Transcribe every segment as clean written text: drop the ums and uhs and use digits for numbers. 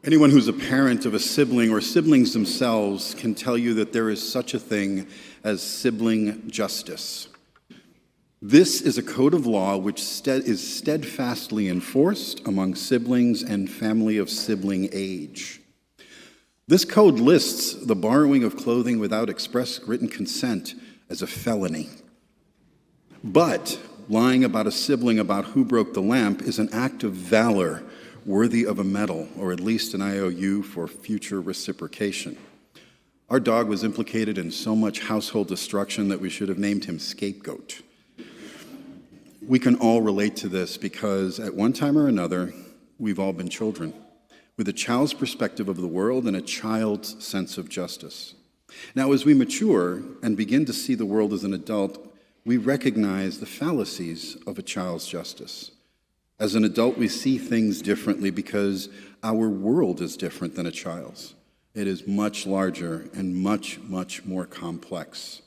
Anyone who's a parent of a sibling or siblings themselves can tell you that there is such a thing as sibling justice. This is a code of law which is steadfastly enforced among siblings and family of sibling age. This code lists the borrowing of clothing without express written consent as a felony. But lying about a sibling about who broke the lamp is an act of valor worthy of a medal, or at least an IOU for future reciprocation. Our dog was implicated in so much household destruction that we should have named him Scapegoat. We can all relate to this because at one time or another, we've all been children, with a child's perspective of the world and a child's sense of justice. Now, as we mature and begin to see the world as an adult, we recognize the fallacies of a child's justice. As an adult, we see things differently because our world is different than a child's. It is much larger and much, much more complex.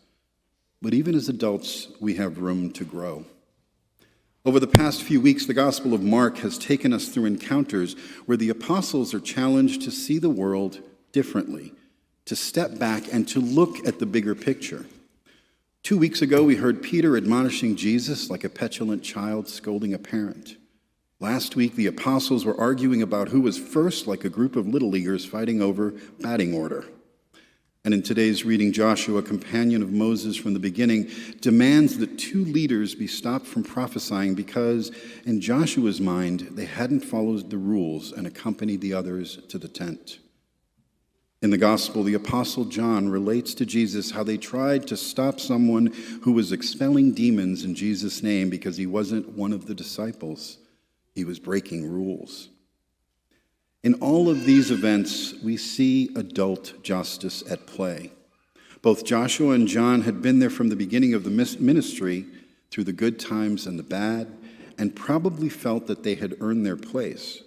But even as adults, we have room to grow. Over the past few weeks, the Gospel of Mark has taken us through encounters where the apostles are challenged to see the world differently, to step back and to look at the bigger picture. 2 weeks ago, we heard Peter admonishing Jesus like a petulant child scolding a parent. Last week, the apostles were arguing about who was first, like a group of little leaguers fighting over batting order. And in today's reading, Joshua, companion of Moses from the beginning, demands that 2 leaders be stopped from prophesying because, in Joshua's mind, they hadn't followed the rules and accompanied the others to the tent. In the gospel, the apostle John relates to Jesus how they tried to stop someone who was expelling demons in Jesus' name because he wasn't one of the disciples. He was breaking rules. In all of these events, we see adult justice at play. Both Joshua and John had been there from the beginning of the ministry through the good times and the bad, and probably felt that they had earned their place.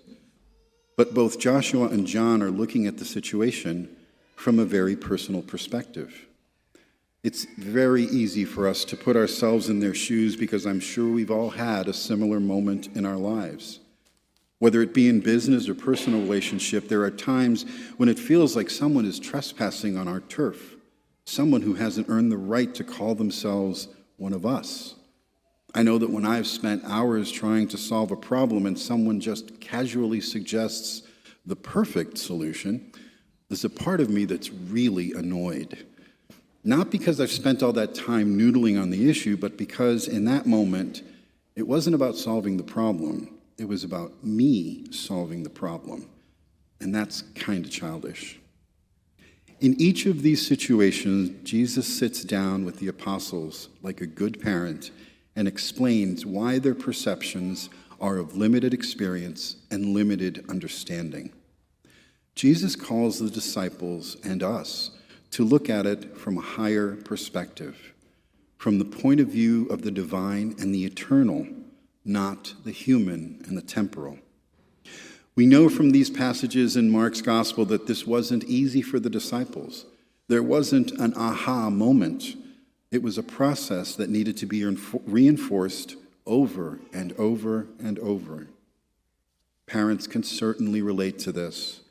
But both Joshua and John are looking at the situation from a very personal perspective. It's very easy for us to put ourselves in their shoes because I'm sure we've all had a similar moment in our lives. Whether it be in business or personal relationship, there are times when it feels like someone is trespassing on our turf, someone who hasn't earned the right to call themselves one of us. I know that when I've spent hours trying to solve a problem and someone just casually suggests the perfect solution, there's a part of me that's really annoyed. Not because I've spent all that time noodling on the issue, but because in that moment, it wasn't about solving the problem. It was about me solving the problem. And that's kind of childish. In each of these situations, Jesus sits down with the apostles like a good parent and explains why their perceptions are of limited experience and limited understanding. Jesus calls the disciples and us to look at it from a higher perspective, from the point of view of the divine and the eternal, not the human and the temporal. We know from these passages in Mark's gospel that this wasn't easy for the disciples. There wasn't an aha moment. It was a process that needed to be reinforced over and over and over. Parents can certainly relate to this.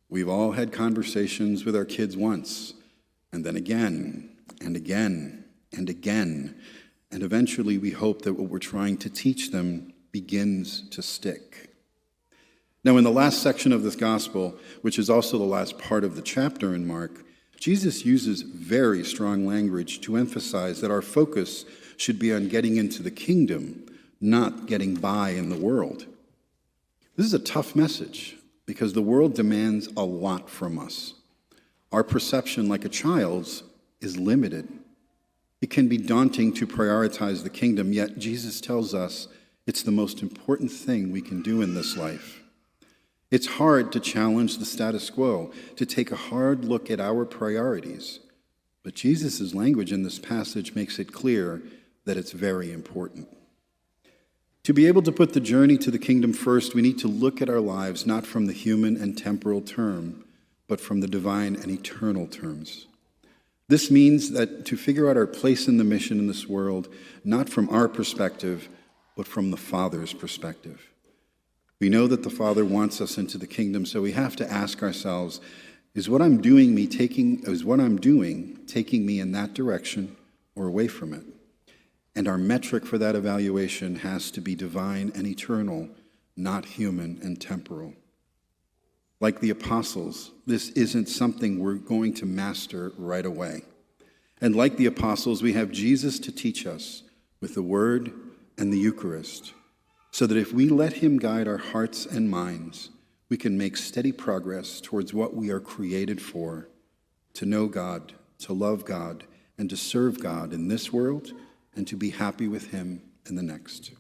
We've all had conversations with our kids once, and then again, and again, and again. And eventually we hope that what we're trying to teach them begins to stick. Now, in the last section of this gospel, which is also the last part of the chapter in Mark, Jesus uses very strong language to emphasize that our focus should be on getting into the kingdom, not getting by in the world. This is a tough message because the world demands a lot from us. Our perception, like a child's, is limited. It can be daunting to prioritize the kingdom, yet Jesus tells us it's the most important thing we can do in this life. It's hard to challenge the status quo, to take a hard look at our priorities. But Jesus' language in this passage makes it clear that it's very important. To be able to put the journey to the kingdom first, we need to look at our lives not from the human and temporal term, but from the divine and eternal terms. This means that to figure out our place in the mission in this world, not from our perspective, but from the Father's perspective. We know that the Father wants us into the kingdom, so we have to ask ourselves, is what I'm doing taking me in that direction or away from it? And our metric for that evaluation has to be divine and eternal, not human and temporal. Like the apostles, this isn't something we're going to master right away. And like the apostles, we have Jesus to teach us with the Word and the Eucharist, so that if we let him guide our hearts and minds, we can make steady progress towards what we are created for, to know God, to love God, and to serve God in this world, and to be happy with him in the next.